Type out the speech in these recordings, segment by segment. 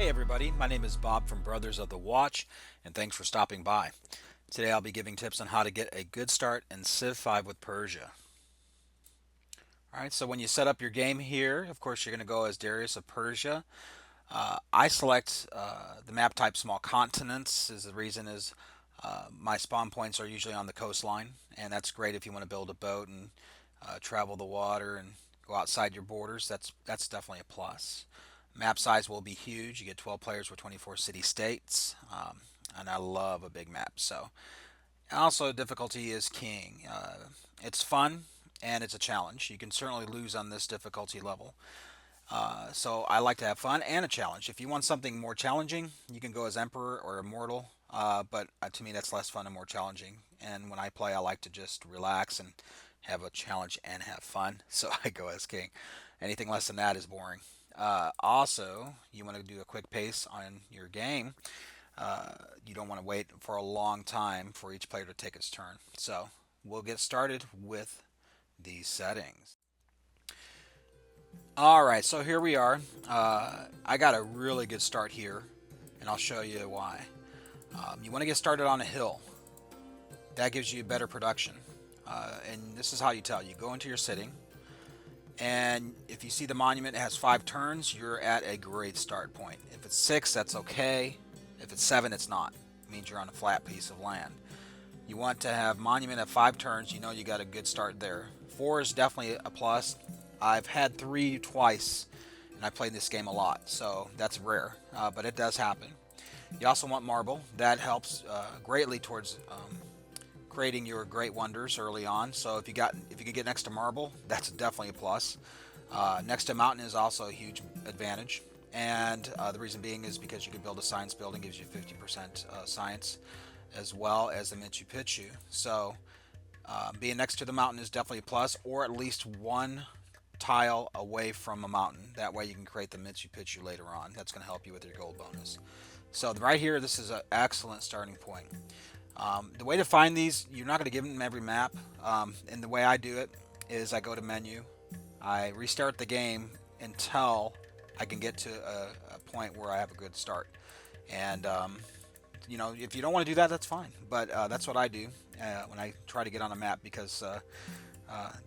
Hey everybody, my name is Bob from Brothers of the Watch, and thanks for stopping by. Today I'll be giving tips on how to get a good start in Civ 5 with Persia. Alright, so when you set up your game here, of course you're going to go as Darius of Persia. I select the map type small continents. The reason is my spawn points are usually on the coastline, and that's great if you want to build a boat and travel the water and go outside your borders. That's definitely a plus. Map size will be huge. You get 12 players with 24 city states, and I love a big map. So also difficulty is king. It's fun and it's a challenge. You can certainly lose on this difficulty level. So I like to have fun and a challenge. If you want something more challenging, you can go as Emperor or Immortal. But to me, that's less fun and more challenging. And when I play, I like to just relax and have a challenge and have fun. So I go as King. Anything less than that is boring. Also, you want to do a quick pace on your game. You don't want to wait for a long time for each player to take its turn. So we'll get started with these settings. Alright, so here we are. I got a really good start here, and I'll show you why. You want to get started on a hill. That gives you better production. And this is how you tell. You go into your sitting, and if you see the monument has 5 turns, you're at a great start point. If it's 6, that's okay. If it's 7, it's not. It means you're on a flat piece of land. You want to have monument at 5 turns. You know you got a good start there. 4 is definitely a plus. I've had 3 twice, and I played this game a lot, so that's rare, but it does happen. You also want marble. That helps greatly towards creating your great wonders early on. So if you can get next to marble, that's definitely a plus. Next to mountain is also a huge advantage, and the reason being is because you can build a science building, gives you 50% science, as well as the Machu Picchu. So being next to the mountain is definitely a plus, or at least one tile away from a mountain. That way you can create the Machu Picchu later on. That's going to help you with your gold bonus. So right here, this is an excellent starting point. The way to find these, you're not going to give them every map. And the way I do it is I go to menu, I restart the game until I can get to a point where I have a good start. And if you don't want to do that, that's fine. But that's what I do when I try to get on a map because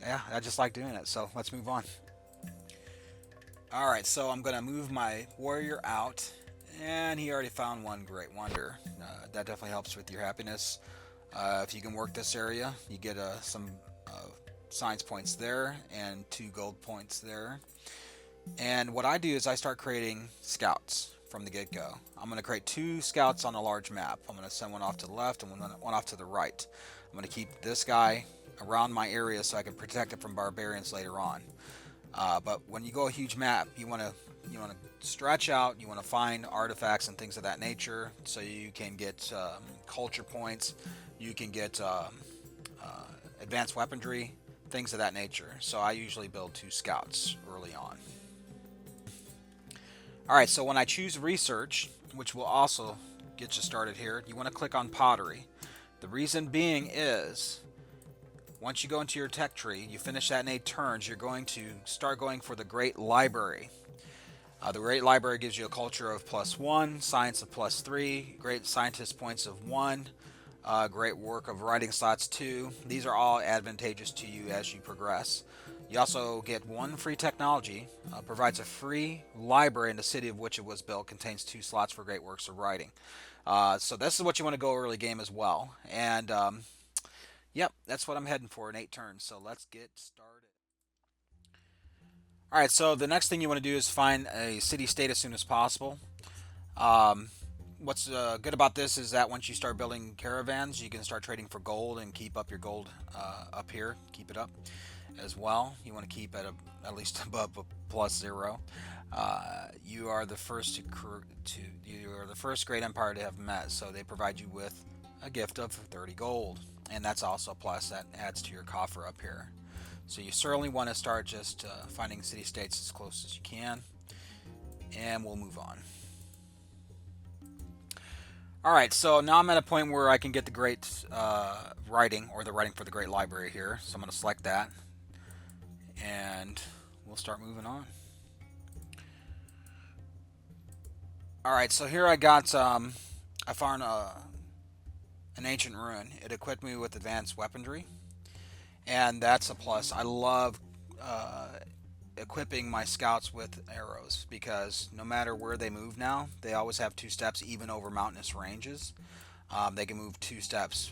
yeah, I just like doing it. So let's move on. Alright, so I'm going to move my warrior out, and he already found one great wonder. That definitely helps with your happiness. If you can work this area, you get some science points there and 2 gold points there. And what I do is I start creating scouts from the get-go. I'm going to create 2 scouts on a large map. I'm going to send one off to the left and one off to the right. I'm going to keep this guy around my area so I can protect it from barbarians later on. But when you go a huge map, you want to stretch out. You want to find artifacts and things of that nature, so you can get culture points. You can get advanced weaponry, things of that nature. So I usually build 2 scouts early on. Alright, so when I choose research, which will also get you started here, you want to click on pottery. The reason being is, once you go into your tech tree, you finish that in 8 turns, you're going to start going for the Great Library. The Great Library gives you a culture of +1, science of +3, great scientist points of 1, great work of writing slots 2. These are all advantageous to you as you progress. You also get 1 free technology, provides a free library in the city of which it was built, contains 2 slots for great works of writing. So this is what you want to go early game as well. And yep, that's what I'm heading for in 8 turns. So let's get started. Alright, so the next thing you want to do is find a city-state as soon as possible. What's good about this is that once you start building caravans, you can start trading for gold and keep up your gold up here. Keep it up as well. You want to keep at least above a +0. You are the first you are the first great empire to have met, so they provide you with a gift of 30 gold, and that's also a plus that adds to your coffer up here. So you certainly want to start just finding city-states as close as you can, and we'll move on. Alright, so now I'm at a point where I can get the great writing, or the writing for the great library here. So I'm going to select that, and we'll start moving on. All right, so here I got I found an ancient ruin. It equipped me with advanced weaponry, and that's a plus. I love uh, equipping my scouts with arrows because no matter where they move now, they always have 2 steps, even over mountainous ranges. They can move 2 steps.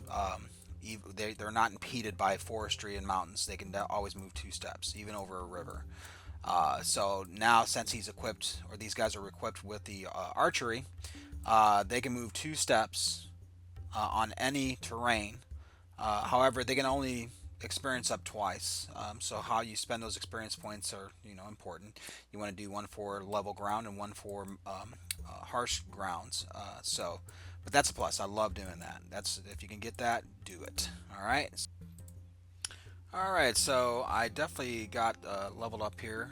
They're not impeded by forestry and mountains. They can always move 2 steps, even over a river. So now, since he's equipped, or these guys are equipped with the archery, they can move 2 steps on any terrain. However, they can only experience up twice. So how you spend those experience points are important. You want to do one for level ground and one for harsh grounds. But that's a plus. I love doing that. That's if you can get that, do it. All right. All right. So I definitely got leveled up here.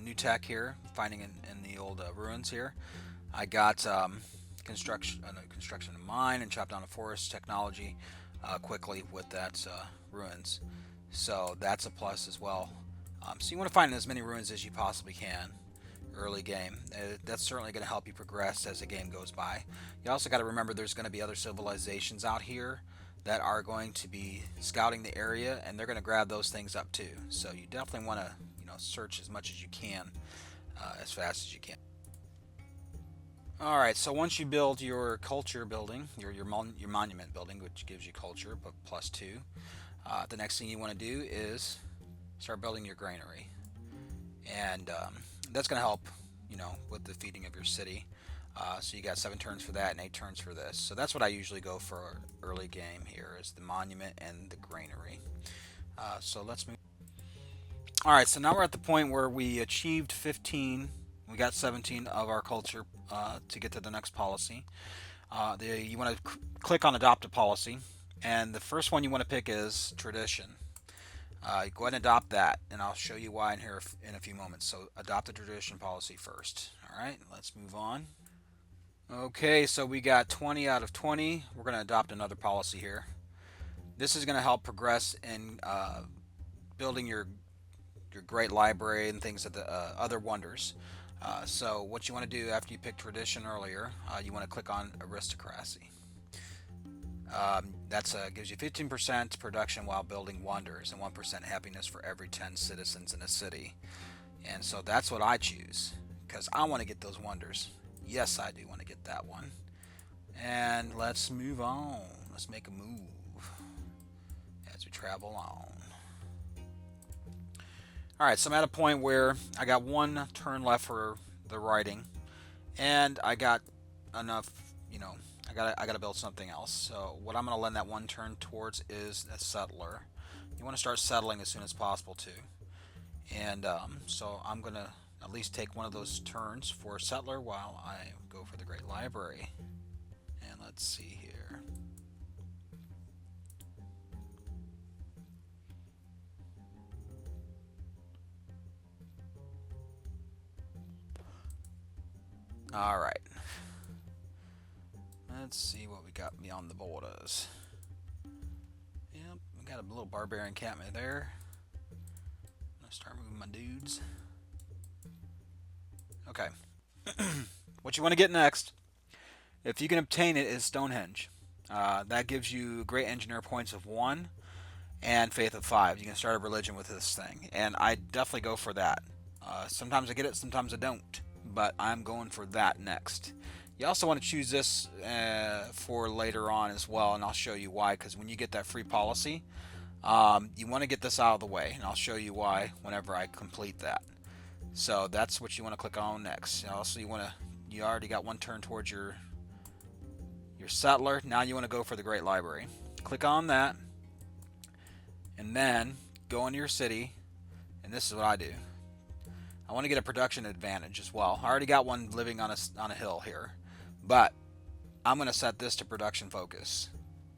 New tech here, finding in the old ruins here. I got construction of mine and chop down a forest technology quickly with that ruins. So that's a plus as well. So you want to find as many ruins as you possibly can early game. That's certainly going to help you progress as the game goes by. You also got to remember there's going to be other civilizations out here that are going to be scouting the area, and they're going to grab those things up too. So you definitely want to search as much as you can, as fast as you can. All right, so once you build your culture building, your monument building, which gives you culture but +2, the next thing you want to do is start building your granary, and that's going to help, with the feeding of your city. So you got 7 turns for that and 8 turns for this. So that's what I usually go for early game here is the monument and the granary. So let's move. All right, so now we're at the point where we achieved 15. We got 17 of our culture to get to the next policy. You want to click on Adopt a Policy, and the first one you want to pick is Tradition. Go ahead and adopt that, and I'll show you why in here in a few moments. So adopt the tradition policy first. All right, let's move on. Okay, so we got 20 out of 20. We're going to adopt another policy here. This is going to help progress in building your great library and things of the other wonders. So what you want to do after you pick tradition earlier, you want to click on aristocracy. That gives you 15% production while building wonders and 1% happiness for every 10 citizens in a city. And so that's what I choose because I want to get those wonders. Yes, I do want to get that one. And let's move on. Let's make a move as we travel on. Alright, so I'm at a point where I got 1 turn left for the writing, and I got enough, I gotta build something else. So what I'm gonna lend that 1 turn towards is a settler. You want to start settling as soon as possible too. And so I'm gonna at least take one of those turns for a settler while I go for the Great Library. And let's see here. All right. Let's see what we got beyond the borders. Yep, we got a little barbarian encampment there. I'm gonna start moving my dudes. Okay. What you want to get next, if you can obtain it, is Stonehenge. That gives you great engineer points of 1 and faith of 5. You can start a religion with this thing, and I definitely go for that. Sometimes I get it, sometimes I don't, but I'm going for that next. You also want to choose this for later on as well, and I'll show you why, because when you get that free policy, you want to get this out of the way, and I'll show you why whenever I complete that. So that's what you want to click on next. Also, you already got 1 turn towards your settler. Now you want to go for the Great Library. Click on that, and then go into your city, and this is what I do. I want to get a production advantage as well. I already got one living on a hill here, but I'm going to set this to production focus.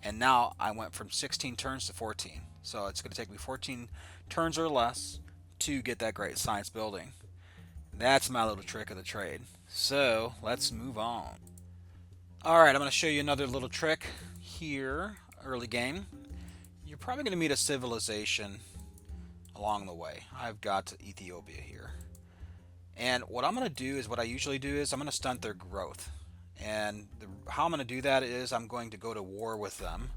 And now I went from 16 turns to 14. So it's going to take me 14 turns or less to get that great science building. That's my little trick of the trade. So let's move on. Alright, I'm going to show you another little trick here, early game. You're probably going to meet a civilization along the way. I've got Ethiopia here. And what I'm going to do is what I usually do is I'm going to stunt their growth. And how I'm going to do that is I'm going to go to war with them.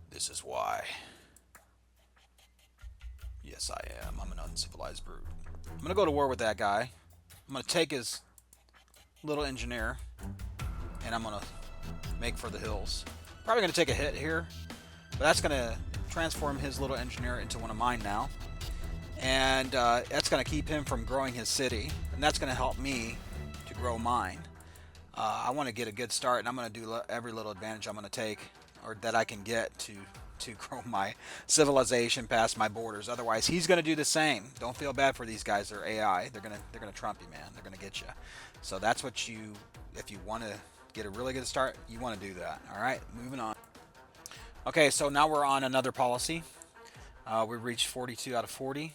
This is why. Yes, I am. I'm an uncivilized brute. I'm going to go to war with that guy. I'm going to take his little engineer and I'm going to make for the hills. Probably going to take a hit here, but that's going to transform his little engineer into one of mine now. And that's going to keep him from growing his city, and that's going to help me to grow mine. I want to get a good start, and I'm going to do every little advantage I'm going to take, or that I can get to grow my civilization past my borders. Otherwise, he's going to do the same. Don't feel bad for these guys. They're AI. They're gonna trump you, man. They're going to get you. So that's what you, if you want to get a really good start, you want to do that. All right, moving on. Okay, so now we're on another policy. We reached 42 out of 40.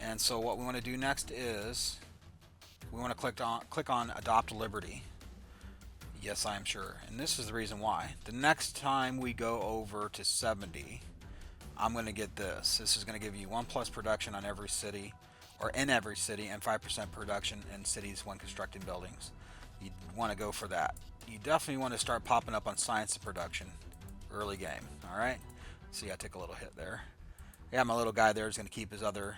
And so what we want to do next is we want to click on Adopt Liberty. Yes, I am sure. And this is the reason why. The next time we go over to 70, I'm going to get this. This is going to give you 1+ production on every city, or in every city, and 5% production in cities when constructing buildings. You want to go for that. You definitely want to start popping up on science and production early game. Alright? See, I took a little hit there. Yeah, my little guy there is going to keep his other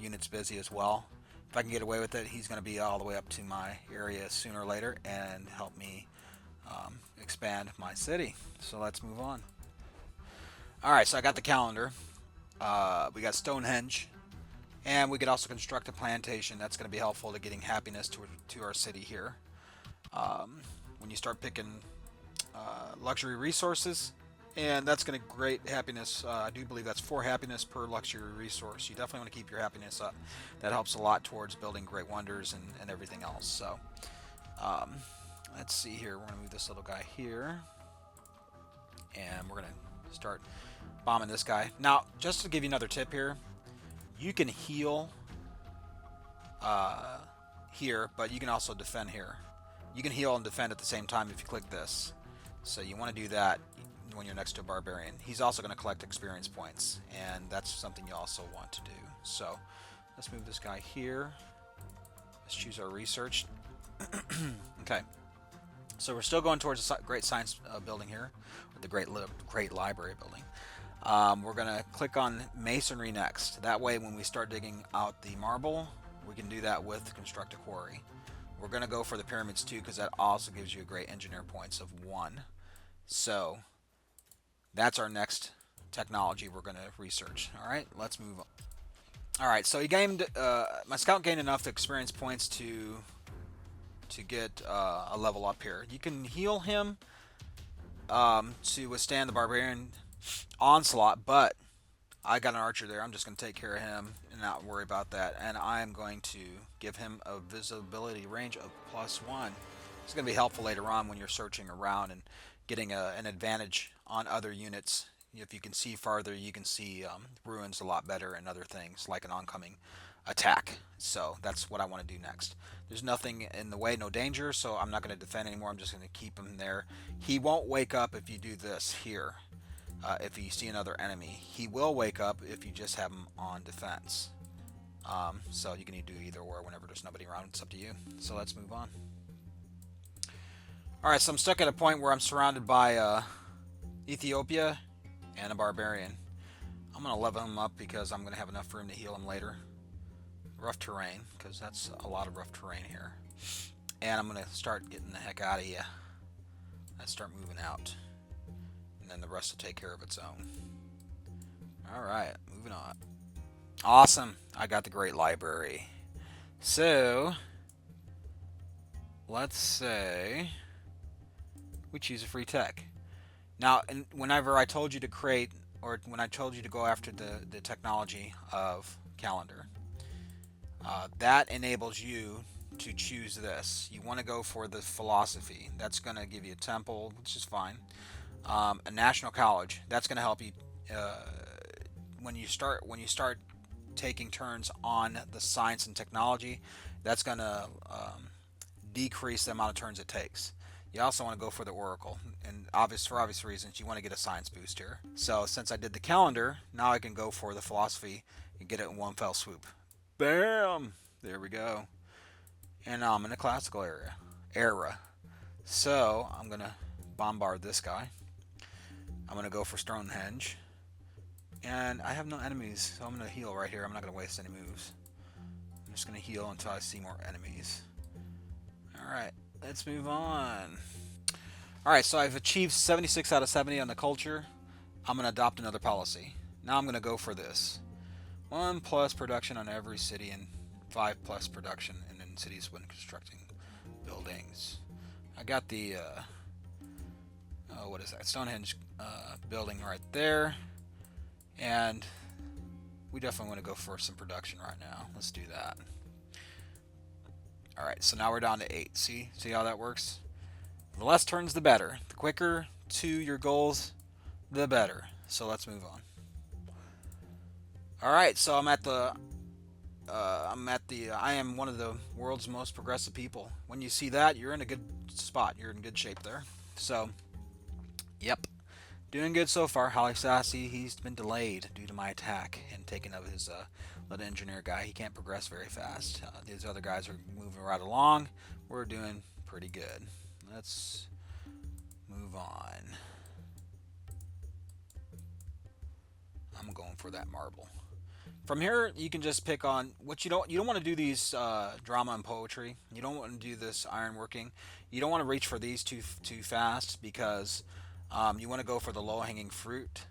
units busy as well. If I can get away with it, he's going to be all the way up to my area sooner or later and help me expand my city. So let's move on. Alright, so I got the calendar. We got Stonehenge. And we could also construct a plantation. That's going to be helpful to getting happiness to our city here. When you start picking luxury resources, and that's going to create happiness. I do believe that's 4 happiness per luxury resource. You definitely want to keep your happiness up. That helps a lot towards building great wonders and everything else. So let's see here. We're going to move this little guy here, and we're going to start bombing this guy. Now, just to give you another tip here, you can heal here, but you can also defend here. You can heal and defend at the same time if you click this. So you want to do that when you're next to a barbarian. He's also going to collect experience points, and that's something you also want to do. So let's move this guy here. Let's choose our research. Okay, so we're still going towards the great science building here, or the great library building. We're going to click on masonry next. That way when we start digging out the marble, we can do that with construct a quarry. We're going to go for the pyramids too, because that also gives you a great engineer points of 1. So that's our next technology we're going to research. Alright, let's move on. Alright, so he gained, my scout gained enough experience points to get a level up here. You can heal him to withstand the barbarian onslaught, but I got an archer there. I'm just going to take care of him and not worry about that. And I'm going to give him a visibility range of +1. It's going to be helpful later on when you're searching around and getting an advantage on other units. If you can see farther, you can see ruins a lot better and other things like an oncoming attack. So that's what I want to do next. There's nothing in the way, no danger, so I'm not going to defend anymore. I'm just going to keep him there. He won't wake up if you do this here. If you see another enemy, he will wake up if you just have him on defense. So you can do either or whenever there's nobody around. It's up to you. So let's move on. Alright, so I'm stuck at a point where I'm surrounded by Ethiopia and a barbarian. I'm going to level him up because I'm going to have enough room to heal him later. Rough terrain, because that's a lot of rough terrain here. And I'm going to start getting the heck out of here. Let's start moving out. And then the rest will take care of its own. Alright, moving on. Awesome, I got the great library. So let's say we choose a free tech. Now, whenever I told you to create, or when I told you to go after the technology of calendar, that enables you to choose this. You want to go for the philosophy. That's going to give you a temple, which is fine. A national college. That's going to help you when you start taking turns on the science and technology. That's going to decrease the amount of turns it takes. You also want to go for the oracle, and for obvious reasons, you want to get a science boost here. So since I did the calendar, now I can go for the philosophy and get it in one fell swoop. Bam! There we go. And now I'm in a classical era. So I'm gonna bombard this guy. I'm gonna go for Stonehenge. And I have no enemies, so I'm gonna heal right here. I'm not gonna waste any moves. I'm just gonna heal until I see more enemies. Alright, let's move on. Alright, so I've achieved 76 out of 70 on the culture. I'm gonna adopt another policy. Now I'm gonna go for this. 1 plus production on every city and 5 plus production in cities when constructing buildings. I got the what is that? Stonehenge building right there. And we definitely want to go for some production right now. Let's do that. Alright, so now we're down to 8. See how that works? The less turns, the better. The quicker to your goals, the better. So let's move on. Alright, so I am one of the world's most progressive people. When you see that, you're in a good spot. You're in good shape there. So, yep. Doing good so far. Haile Selassie, he's been delayed due to my attack and taking of his little engineer guy. He can't progress very fast. These other guys are moving right along. We're doing pretty good. Let's move on. I'm going for that marble. From here, you can just pick on what you don't want to do these drama and poetry. You don't want to do this ironworking. You don't want to reach for these too fast because you want to go for the low-hanging fruit.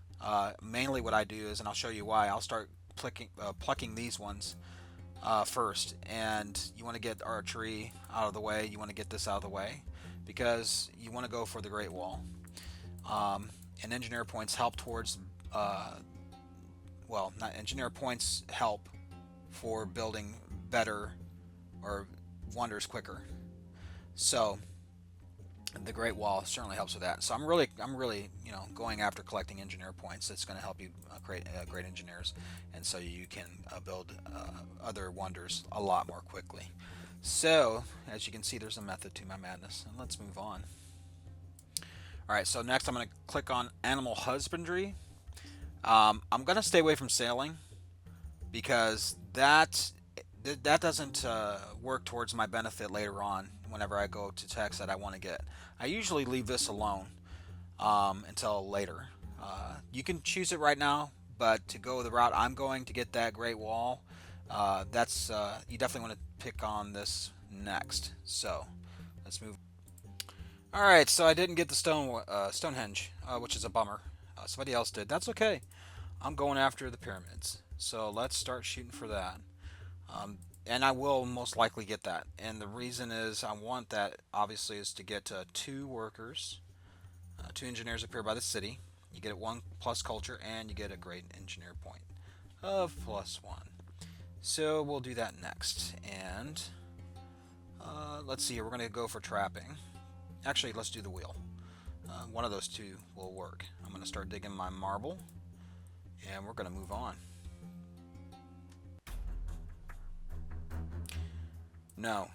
Mainly what I do is, and I'll show you why, I'll start plucking these ones first. And you want to get archery out of the way. You want to get this out of the way because you want to go for the Great Wall. And engineer points help towards, well, not engineer points help for building better or wonders quicker. So the Great Wall certainly helps with that. So I'm really, going after collecting engineer points. It's going to help you create great engineers, and so you can build other wonders a lot more quickly. So as you can see, there's a method to my madness, and let's move on. All right. So next, I'm going to click on animal husbandry. I'm going to stay away from sailing because that doesn't work towards my benefit later on whenever I go to text that I want to get. I usually leave this alone until later. You can choose it right now, but to go the route I'm going to get that Great Wall, that's you definitely want to pick on this next. So let's move. All right, so I didn't get the Stonehenge, which is a bummer. Somebody else did. That's okay. I'm going after the pyramids. So let's start shooting for that. And I will most likely get that. And the reason is I want that, obviously, is to get 2 workers, 2 engineers up here by the city. You get 1 plus culture, and you get a great engineer point of +1. So we'll do that next. And let's see here. We're going to go for trapping. Actually, let's do the wheel. One of those 2 will work. I'm going to start digging my marble, and we're going to move on. No.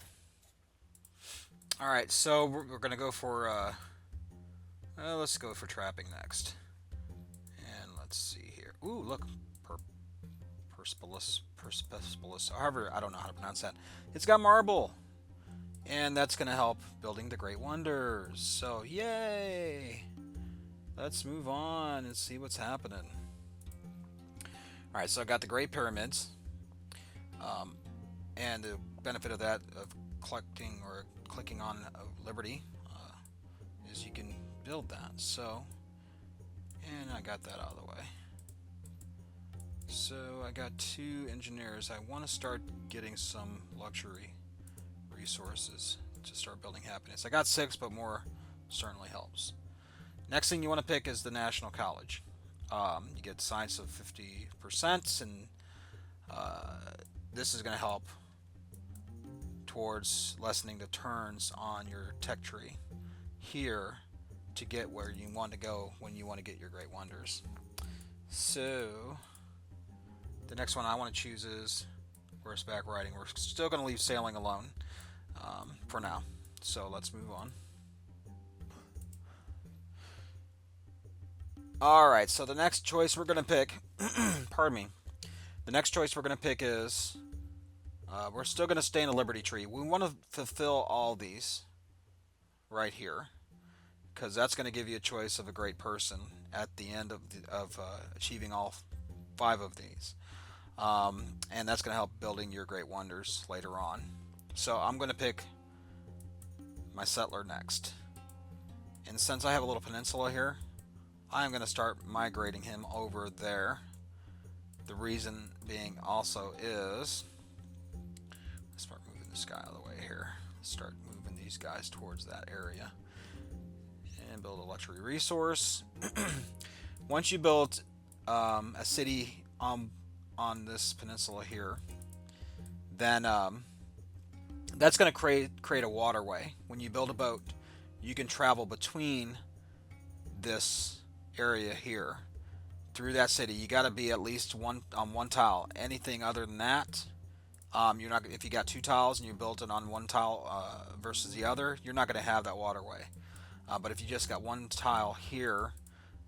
Alright, so we're going to go for, let's go for trapping next. And let's see here. Ooh, look. Persepolis. However, I don't know how to pronounce that. It's got marble. And that's going to help building the Great Wonders. So, yay! Let's move on and see what's happening. Alright, so I got the Great Pyramids. And the benefit of that, of collecting or clicking on Liberty, is you can build that. So, and I got that out of the way. So I got 2 engineers. I want to start getting some luxury resources to start building happiness. I got 6, but more certainly helps. Next thing you want to pick is the National College. You get science of 50%, and this is going to help towards lessening the turns on your tech tree here to get where you want to go when you want to get your Great Wonders. So the next one I want to choose is horseback riding. We're still going to leave sailing alone for now. So let's move on. Alright, so the next choice we're going to pick, pardon me, the next choice we're going to pick is We're still going to stay in a Liberty Tree. We want to fulfill all these right here, because that's going to give you a choice of a great person at the end of achieving all 5 of these. And that's going to help building your great wonders later on. So I'm going to pick my settler next. And since I have a little peninsula here, I'm going to start migrating him over there. The reason being also is, let's start moving this guy out of the way here. Let's start moving these guys towards that area. And build a luxury resource. Once you build a city on this peninsula here, then that's going to create a waterway. When you build a boat, you can travel between this area here through that city. You got to be at least one on one tile. Anything other than that, you're not. If you got 2 tiles and you built it on one tile versus the other, you're not going to have that waterway. But if you just got 1 tile here,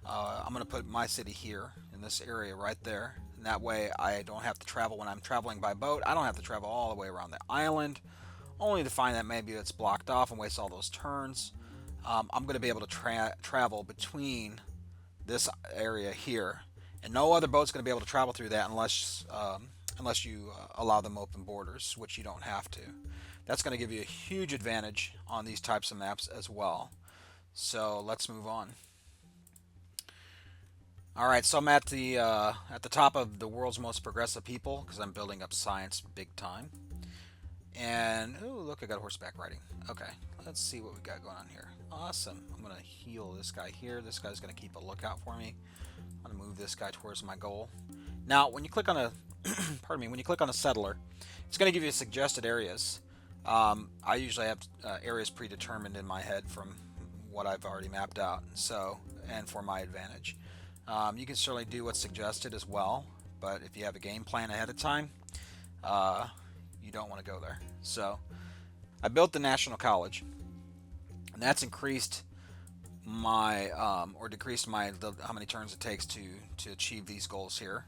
I'm going to put my city here in this area right there. And that way I don't have to travel when I'm traveling by boat. I don't have to travel all the way around the island, only to find that maybe it's blocked off and waste all those turns. I'm going to be able to travel between this area here, and no other boat's going to be able to travel through that unless you allow them open borders, which you don't have to. That's going to give you a huge advantage on these types of maps as well. So let's move on. Alright, so I'm at the top of the world's most progressive people, because I'm building up science big time. And, oh look, I got horseback riding. Okay, let's see what we got going on here. Awesome. I'm going to heal this guy here. This guy's going to keep a lookout for me. I'm going to move this guy towards my goal. Now, when you click on a, pardon me, when you click on a settler, it's going to give you suggested areas. I usually have areas predetermined in my head from what I've already mapped out, so, and for my advantage. You can certainly do what's suggested as well, but if you have a game plan ahead of time, you don't want to go there. So I built the National College, and that's increased my or decreased my how many turns it takes to achieve these goals here.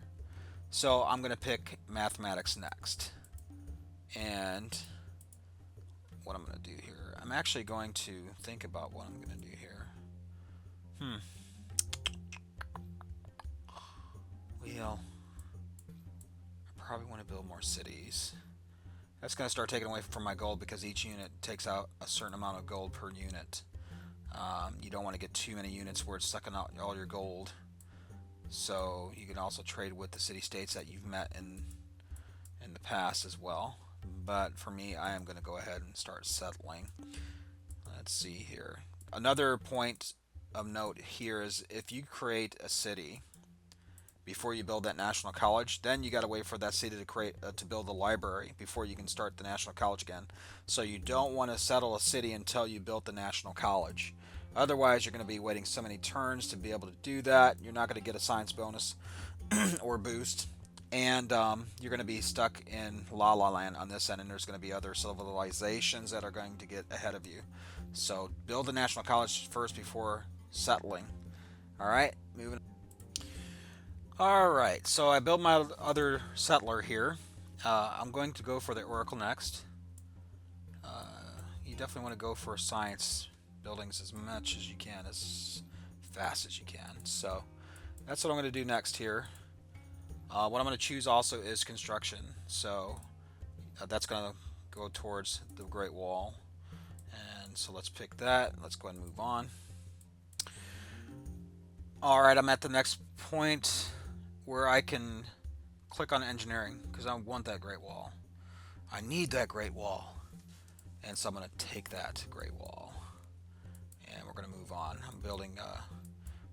So I'm going to pick mathematics next. And what I'm going to do here, I'm actually going to think about what I'm going to do here. Well, I probably want to build more cities. That's going to start taking away from my gold, because each unit takes out a certain amount of gold per unit. You don't want to get too many units where it's sucking out all your gold. So you can also trade with the city-states that you've met in the past as well. But for me, I am going to go ahead and start settling. Let's see here. Another point of note here is if you create a city before you build that National College, then you got to wait for that city to create to build a library before you can start the National College again. So you don't want to settle a city until you built the National College. Otherwise, you're going to be waiting so many turns to be able to do that. You're not going to get a science bonus or boost, and you're going to be stuck in La La Land on this end, and there's going to be other civilizations that are going to get ahead of you. So build the National College first before settling. All right, moving. Alright, so I built my other settler here. I'm going to go for the Oracle next. You definitely want to go for science buildings as much as you can, as fast as you can. So that's what I'm going to do next here. What I'm going to choose also is construction. So that's going to go towards the Great Wall. And so let's pick that. Let's go ahead and move on. Alright, I'm at the next point where I can click on engineering, because I want that Great Wall. I need that Great Wall. And so I'm going to take that Great Wall. And we're going to move on. I'm building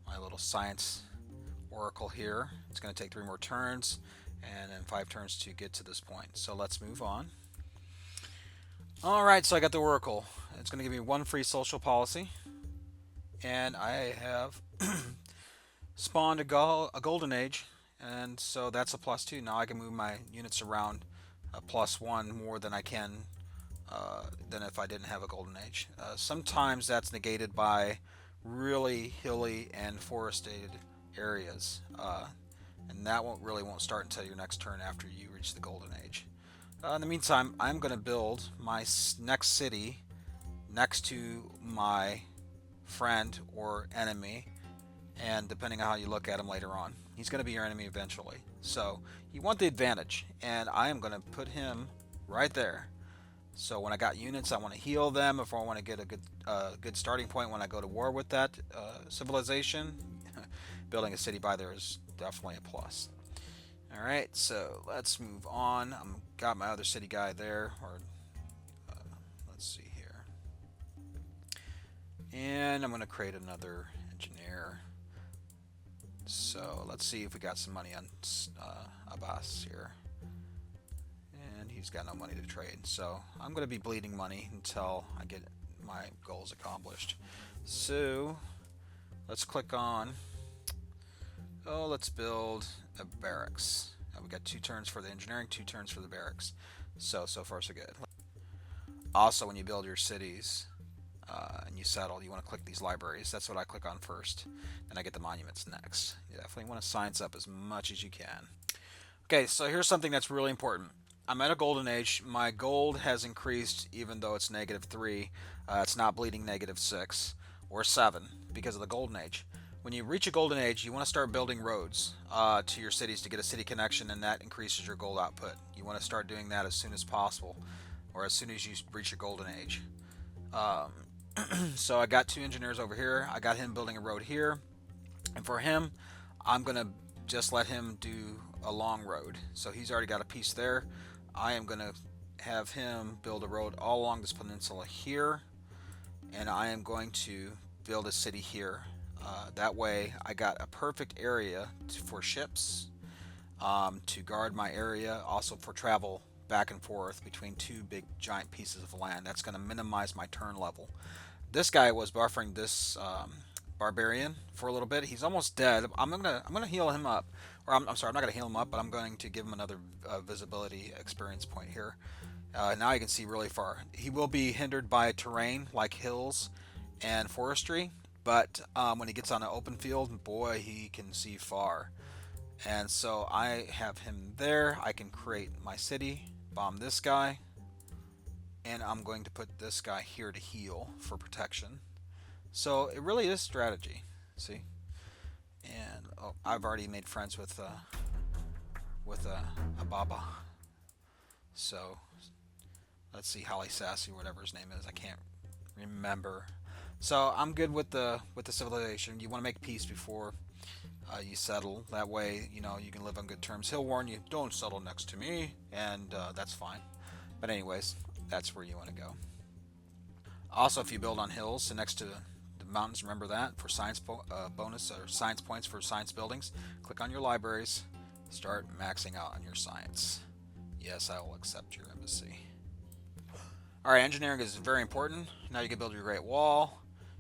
my little science oracle here. It's going to take 3 more turns, and then 5 turns to get to this point. So let's move on. Alright, so I got the oracle. It's going to give me 1 free social policy. And I have spawned a golden age. And so that's a +2. Now I can move my units around a +1 more than I can than if I didn't have a golden age. Sometimes that's negated by really hilly and forested areas, and that won't start until your next turn after you reach the golden age. In the meantime, I'm going to build my next city next to my friend or enemy, and depending on how you look at him later on, he's going to be your enemy eventually. So you want the advantage, and I am going to put him right there. So when I got units, I want to heal them. If I want to get a good starting point when I go to war with that civilization, building a city by there is definitely a plus. All right, so let's move on. I'm got my other city guy there, or uh, let's see here, and I'm going to create another engineer. So let's see if we got some money on Abbas here. And he's got no money to trade. So I'm going to be bleeding money until I get my goals accomplished. So let's click on, let's build a barracks. We got 2 turns for the engineering, 2 turns for the barracks. So far so good. Also, when you build your cities and you settle, you want to click these libraries. That's what I click on first. Then I get the monuments next. You definitely want to science up as much as you can. Okay, so here's something that's really important. I'm at a golden age. My gold has increased even though it's -3. It's not bleeding -6 or 7 because of the golden age. When you reach a golden age, you want to start building roads to your cities to get a city connection, and that increases your gold output. You want to start doing that as soon as possible, or as soon as you reach your golden age. Um, so I got 2 engineers over here. I got him building a road here, and for him, I'm gonna just let him do a long road. So he's already got a piece there. I am gonna have him build a road all along this peninsula here, and I am going to build a city here. That way, I got a perfect area for ships to guard my area, also for travel back and forth between 2 big giant pieces of land. That's going to minimize my turn level. This guy was buffering this barbarian for a little bit. He's almost dead. I'm gonna heal him up, or I'm sorry, I'm not gonna heal him up, but I'm going to give him another visibility experience point here. Now you can see really far. He will be hindered by terrain like hills and forestry, but when he gets on an open field, boy, he can see far. And so I have him there. I can create my city, bomb this guy, and I'm going to put this guy here to heal for protection. So it really is strategy. See, and oh, I've already made friends with a Baba. So let's see, Holly Sassy, whatever his name is. I can't remember. So I'm good with the civilization. You want to make peace before you settle. That way, you know, you can live on good terms. He'll warn you, don't settle next to me, and that's fine. But anyways, that's where you want to go. Also, if you build on hills so next to the mountains, remember that for science bonus or science points for science buildings. Click on your libraries, start maxing out on your science. Yes, I will accept your embassy. All right, engineering is very important. Now you can build your Great Wall.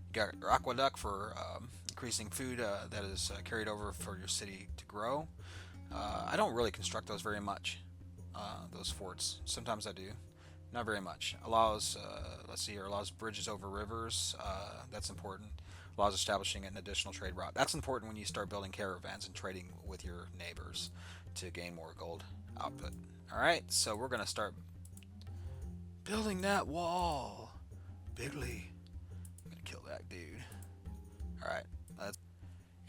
You got your aqueduct for increasing food that is carried over for your city to grow. I don't really construct those very much, those forts. Sometimes I do. Not very much. Allows, let's see here, allows bridges over rivers. That's important. Allows establishing an additional trade route. That's important when you start building caravans and trading with your neighbors to gain more gold output. All right, so we're going to start building that wall. Bigly. I'm going to kill that dude. All right.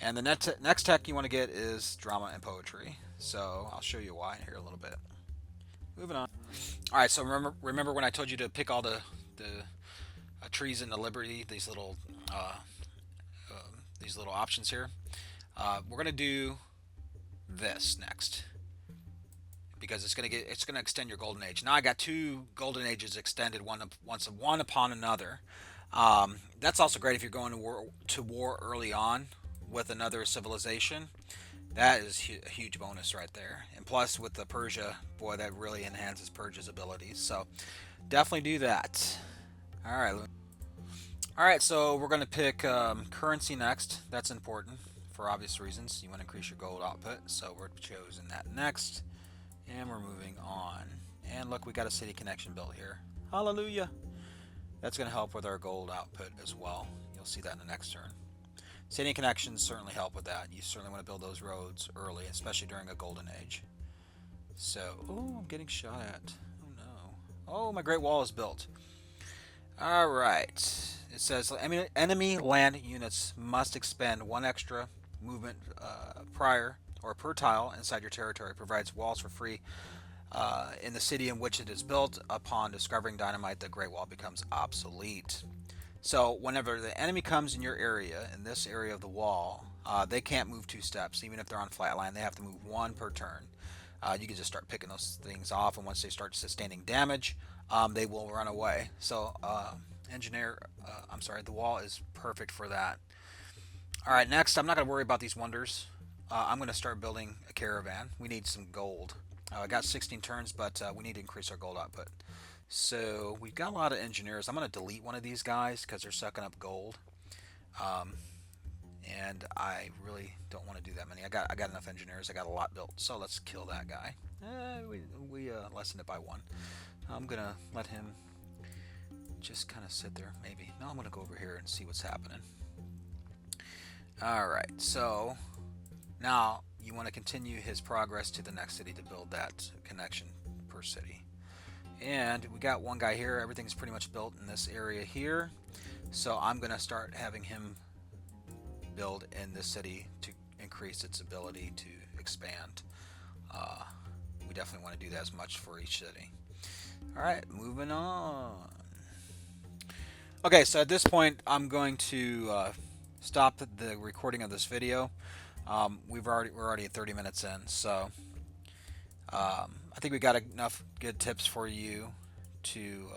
And the next tech you want to get is drama and poetry. So I'll show you why here a little bit. Moving on. All right, so remember when I told you to pick all the trees in the Liberty, uh, these little options here. We're gonna do this next because it's gonna extend your golden age. Now I got 2 golden ages extended one upon another. That's also great if you're going to war early on with another civilization. That is a huge bonus right there. And plus with the Persia, boy, that really enhances Persia's abilities. So definitely do that. All right. All right, so we're going to pick currency next. That's important for obvious reasons. You want to increase your gold output. So we're choosing that next. And we're moving on. And look, we got a city connection built here. Hallelujah. That's going to help with our gold output as well. You'll see that in the next turn. City connections certainly help with that. You certainly want to build those roads early, especially during a golden age. So, oh, I'm getting shot at. Oh Oh, my Great Wall is built. Alright. It says enemy land units must expend one extra movement prior or per tile inside your territory. Provides walls for free in the city in which it is built. Upon discovering dynamite, the Great Wall becomes obsolete. So whenever the enemy comes in your area, in this area of the wall, they can't move 2 steps. Even if they're on flatline, they have to move one per turn. You can just start picking those things off, and once they start sustaining damage, they will run away. So the wall is perfect for that. All right, next, I'm not going to worry about these wonders. I'm going to start building a caravan. We need some gold. I got 16 turns, but we need to increase our gold output. So we've got a lot of engineers. I'm going to delete one of these guys because they're sucking up gold. And I really don't want to do that many. I got enough engineers. I got a lot built. So let's kill that guy. We lessened it by 1. I'm going to let him just kind of sit there, maybe. No, I'm going to go over here and see what's happening. Alright, so now you want to continue his progress to the next city to build that connection per city. And we got one guy here. Everything's pretty much built in this area here. So I'm going to start having him build in this city to increase its ability to expand. We definitely want to do that as much for each city. Alright, moving on. Okay, so at this point I'm going to stop the recording of this video. We're already at 30 minutes in, so I think we got enough good tips for you to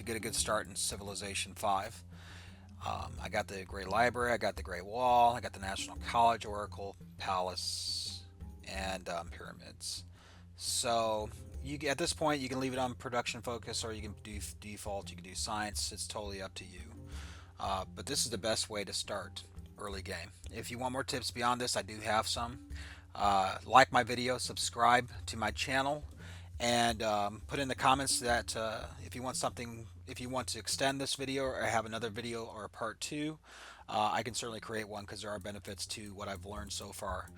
get a good start in Civilization 5. I got the Great Library, I got the Great Wall, I got the National College, Oracle, Palace, and Pyramids. So at this point you can leave it on production focus, or you can do default, you can do science. It's totally up to you. But this is the best way to start early game. If you want more tips beyond this, I do have some. Like my video, subscribe to my channel, and put in the comments that if you want to extend this video or have another video or a part 2, I can certainly create one, because there are benefits to what I've learned so far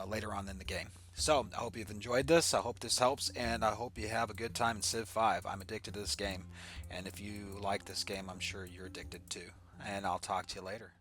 later on in the game. So I hope you've enjoyed this. I hope this helps, and I hope you have a good time in Civ 5. I'm addicted to this game, and if you like this game, I'm sure you're addicted too. And I'll talk to you later.